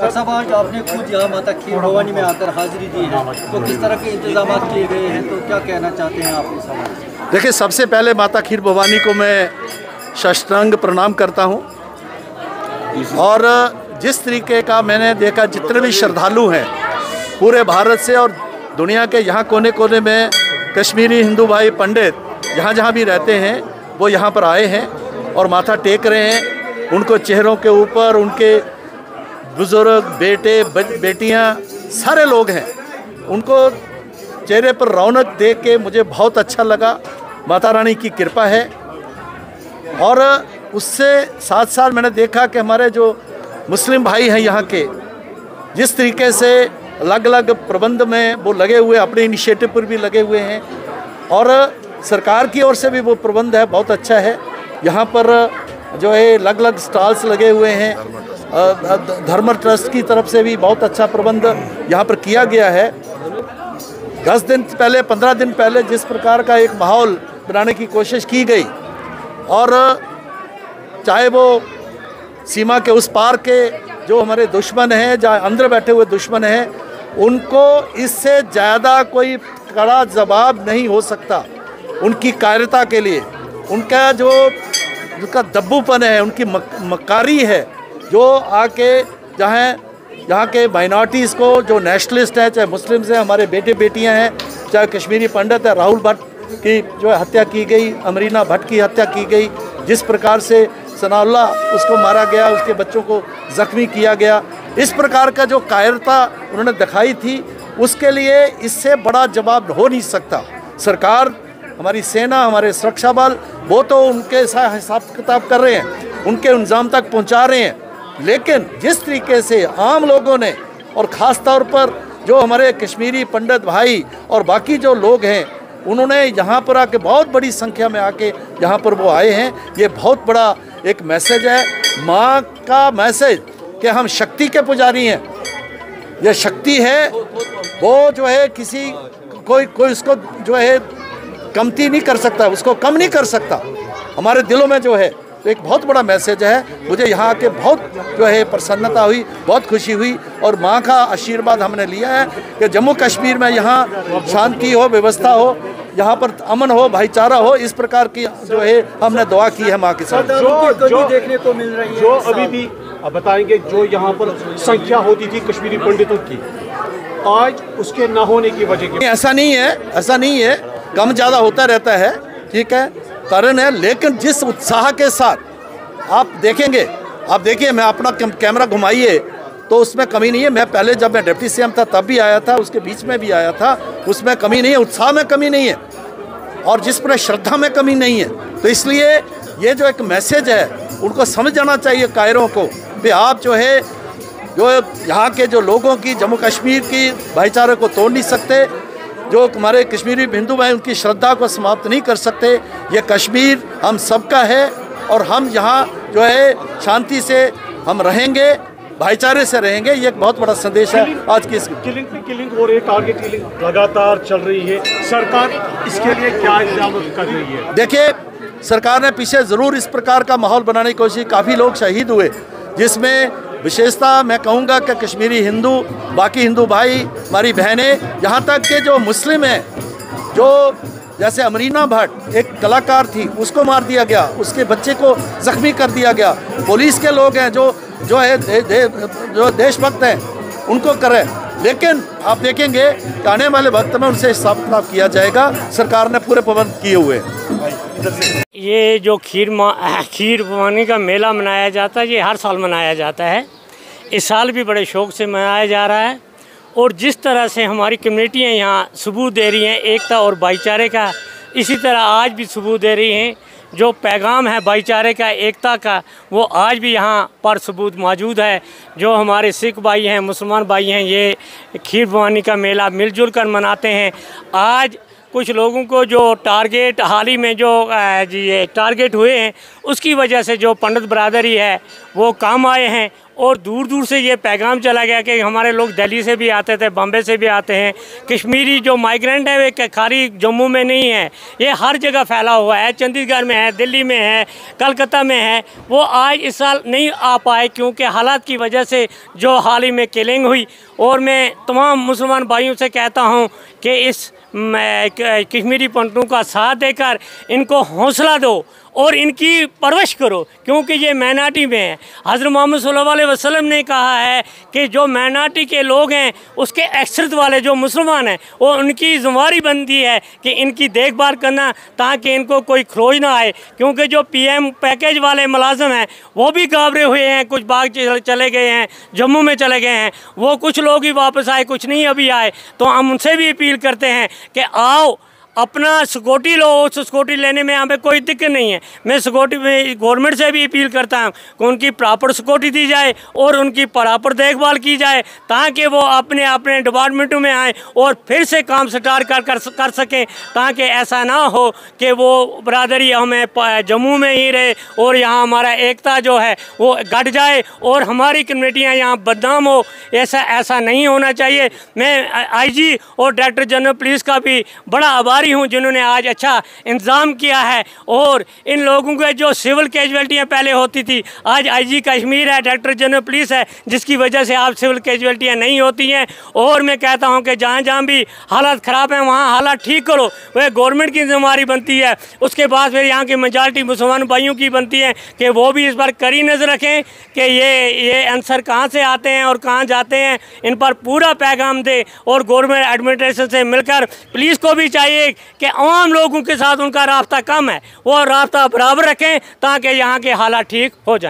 Doctor साहब, आज आपने खुद यहाँ माता खीर भवानी में आकर हाजिरी दी है, तो किस तरह के इंतजाम किए गए हैं, तो क्या कहना चाहते हैं आप इस हवाले से? देखिए, सबसे पहले माता खीर भवानी को मैं साष्टांग प्रणाम करता हूँ। और जिस तरीके का मैंने देखा, जितने भी श्रद्धालु हैं पूरे भारत से और दुनिया के यहाँ कोने कोने में, कश्मीरी हिंदू भाई पंडित जहाँ जहाँ भी रहते हैं वो यहाँ पर आए हैं और माथा टेक रहे हैं। उनको चेहरों के ऊपर उनके बुज़ुर्ग, बेटे, बेटियाँ, सारे लोग हैं, उनको चेहरे पर रौनक देख के मुझे बहुत अच्छा लगा। माता रानी की कृपा है। और उससे साथ साथ मैंने देखा कि हमारे जो मुस्लिम भाई हैं यहाँ के, जिस तरीके से अलग अलग प्रबंध में वो लगे हुए, अपने इनिशिएटिव पर भी लगे हुए हैं, और सरकार की ओर से भी वो प्रबंध है, बहुत अच्छा है। यहाँ पर जो है अलग अलग स्टॉल्स लगे हुए हैं, धर्म ट्रस्ट की तरफ से भी बहुत अच्छा प्रबंध यहाँ पर किया गया है। 10 दिन पहले, 15 दिन पहले जिस प्रकार का एक माहौल बनाने की कोशिश की गई, और चाहे वो सीमा के उस पार के जो हमारे दुश्मन हैं, जहाँ अंदर बैठे हुए दुश्मन हैं, उनको इससे ज़्यादा कोई कड़ा जवाब नहीं हो सकता। उनकी कायरता के लिए, उनका जो उनका दब्बूपन है, उनकी मक्कारी है, जो आके यहाँ के माइनॉरिटीज़ को, जो नेशनलिस्ट हैं, चाहे मुस्लिम्स हैं, हमारे बेटे बेटियां हैं, चाहे कश्मीरी पंडित है, राहुल भट्ट की जो हत्या की गई, अमरीना भट्ट की हत्या की गई, जिस प्रकार से सनाउल्लाह उसको मारा गया, उसके बच्चों को ज़ख्मी किया गया, इस प्रकार का जो कायरता उन्होंने दिखाई थी, उसके लिए इससे बड़ा जवाब हो नहीं सकता। सरकार, हमारी सेना, हमारे सुरक्षा बल, वो तो उनके साथ हिसाब किताब कर रहे हैं, उनके इंजाम तक पहुंचा रहे हैं। लेकिन जिस तरीके से आम लोगों ने, और ख़ास तौर पर जो हमारे कश्मीरी पंडित भाई और बाकी जो लोग हैं, उन्होंने यहाँ पर आके बहुत बड़ी संख्या में आके यहाँ पर वो आए हैं। ये बहुत बड़ा एक मैसेज है, माँ का मैसेज कि हम शक्ति के पुजारी हैं। यह शक्ति है, वो जो है किसी कोई उसको जो है कमती नहीं कर सकता, उसको कम नहीं कर सकता। हमारे दिलों में जो है तो एक बहुत बड़ा मैसेज है। मुझे यहाँ आके बहुत जो है प्रसन्नता हुई, बहुत खुशी हुई, और माँ का आशीर्वाद हमने लिया है कि जम्मू कश्मीर में यहाँ शांति हो, व्यवस्था हो, यहाँ पर अमन हो, भाईचारा हो, इस प्रकार की जो है हमने दुआ की है माँ के साथ। जो देखने को मिल रही है, जो अभी भी आप बताएंगे, जो यहाँ पर संख्या होती थी कश्मीरी पंडितों की, आज उसके न होने की वजह क्या? ऐसा नहीं है, ऐसा नहीं है, कम ज़्यादा होता रहता है, ठीक है, कारण है। लेकिन जिस उत्साह के साथ आप देखेंगे, आप देखिए, मैं अपना कैमरा घुमाइए तो उसमें कमी नहीं है। मैं पहले जब मैं डिप्टी सीएम था तब भी आया था, उसके बीच में भी आया था, उसमें कमी नहीं है, उत्साह में कमी नहीं है, और जिस पर श्रद्धा में कमी नहीं है। तो इसलिए ये जो एक मैसेज है, उनको समझ जाना चाहिए कायरों को कि आप जो है, जो यहाँ के जो लोगों की, जम्मू कश्मीर की भाईचारे को तोड़ नहीं सकते, जो हमारे कश्मीरी हिंदू भाई उनकी श्रद्धा को समाप्त नहीं कर सकते। ये कश्मीर हम सबका है, और हम यहाँ जो है शांति से हम रहेंगे, भाईचारे से रहेंगे। ये एक बहुत बड़ा संदेश है आज की। किलिंग पे किलिंग हो रही है, टारगेट किलिंग लगातार चल रही है, सरकार इसके लिए क्या इंतजाम कर रही है? देखिए, सरकार ने पीछे ज़रूर इस प्रकार का माहौल बनाने की कोशिश, काफ़ी लोग शहीद हुए, जिसमें विशेषता मैं कहूँगा कि कश्मीरी हिंदू, बाकी हिंदू भाई, हमारी बहनें, यहाँ तक के जो मुस्लिम हैं, जो जैसे अमरीना भट्ट एक कलाकार थी, उसको मार दिया गया, उसके बच्चे को ज़ख्मी कर दिया गया। पुलिस के लोग हैं जो है जो देशभक्त हैं, उनको करें। लेकिन आप देखेंगे कि आने वाले वक्त में उनसे हिसाब किताब किया जाएगा। सरकार ने पूरे प्रबंध किए हुए हैं। ये जो खीर भवानी का मेला मनाया जाता है, ये हर साल मनाया जाता है। इस साल भी बड़े शौक़ से मनाया जा रहा है, और जिस तरह से हमारी कम्युनिटियाँ यहाँ सबूत दे रही हैं एकता और भाईचारे का, इसी तरह आज भी सबूत दे रही हैं। जो पैगाम है भाईचारे का, एकता का, वो आज भी यहाँ पर सबूत मौजूद है। जो हमारे सिख भाई हैं, मुसलमान भाई हैं, ये खीर भवानी का मेला मिलजुल कर मनाते हैं। आज कुछ लोगों को जो टारगेट हाल ही में जो ये टारगेट हुए हैं, उसकी वजह से जो पंडित बरादरी है वो काम आए हैं। और दूर दूर से ये पैगाम चला गया कि हमारे लोग दिल्ली से भी आते थे, बॉम्बे से भी आते हैं। कश्मीरी जो माइग्रेंट है वे खाली जम्मू में नहीं है, ये हर जगह फैला हुआ है, चंडीगढ़ में है, दिल्ली में है, कलकत्ता में है। वो आज इस साल नहीं आ पाए क्योंकि हालात की वजह से जो हाल ही में किलिंग हुई। और मैं तमाम मुसलमान भाइयों से कहता हूँ कि इस कश्मीरी पंडितों का साथ देकर इनको हौसला दो और इनकी परवरिश करो, क्योंकि ये माइनॉरिटी में है। हज़रत मोहम्मद सल्लल्लाहु अलैहि वसल्लम ने कहा है कि जो माइनॉरिटी के लोग हैं उसके अक्सरियत वाले जो मुसलमान हैं वो उनकी ज़िम्मेदारी बनती है कि इनकी देखभाल करना ताकि इनको कोई खरोच ना आए। क्योंकि जो PM पैकेज वाले मुलाजिम हैं वो भी घाबरे हुए हैं, कुछ भाग चले गए हैं, जम्मू में चले गए हैं, वो कुछ लोग ही वापस आए, कुछ नहीं अभी आए। तो हम उनसे भी अपील करते हैं कि आओ अपना सिक्योरिटी लो, उस सिक्योरिटी लेने में हमें कोई दिक्कत नहीं है। मैं सिक्योरिटी में गवर्नमेंट से भी अपील करता हूँ कि उनकी प्रॉपर सिक्योरिटी दी जाए और उनकी प्रॉपर देखभाल की जाए ताकि वो अपने अपने डिपार्टमेंटों में आएँ और फिर से काम स्टार्ट कर सकें, ताकि ऐसा ना हो कि वो बरादरी हमें जम्मू में ही रहे और यहाँ हमारा एकता जो है वो घट जाए और हमारी कम्युनिटियाँ यहाँ बदनाम हो। ऐसा नहीं होना चाहिए। मैं IG और डायरेक्टर जनरल पुलिस का भी बड़ा आभारी हूँ जिन्होंने आज अच्छा इंतज़ाम किया है। और इन लोगों के जो सिविल कैजुअल्टियाँ पहले होती थी, आज IG कश्मीर है, डायरेक्टर जनरल पुलिस है, जिसकी वजह से आप सिविल कैजुअल्टियाँ नहीं होती हैं। और मैं कहता हूँ कि जहाँ जहाँ भी हालात ख़राब हैं वहाँ हालात ठीक करो, वह गवर्नमेंट की जिम्मेदारी बनती है। उसके बाद फिर यहाँ की मेजॉरिटी मुसलमान भाइयों की बनती है कि वो भी इस पर कड़ी नज़र रखें कि ये आंसर कहाँ से आते हैं और कहाँ जाते हैं, इन पर पूरा पैगाम दे। और गवर्नमेंट एडमिनिस्ट्रेशन से मिलकर पुलिस को भी चाहिए कि आम लोगों के साथ उनका राब्ता कम है, वो राब्ता बराबर रखें ताकि यहाँ के हालात ठीक हो जाएं।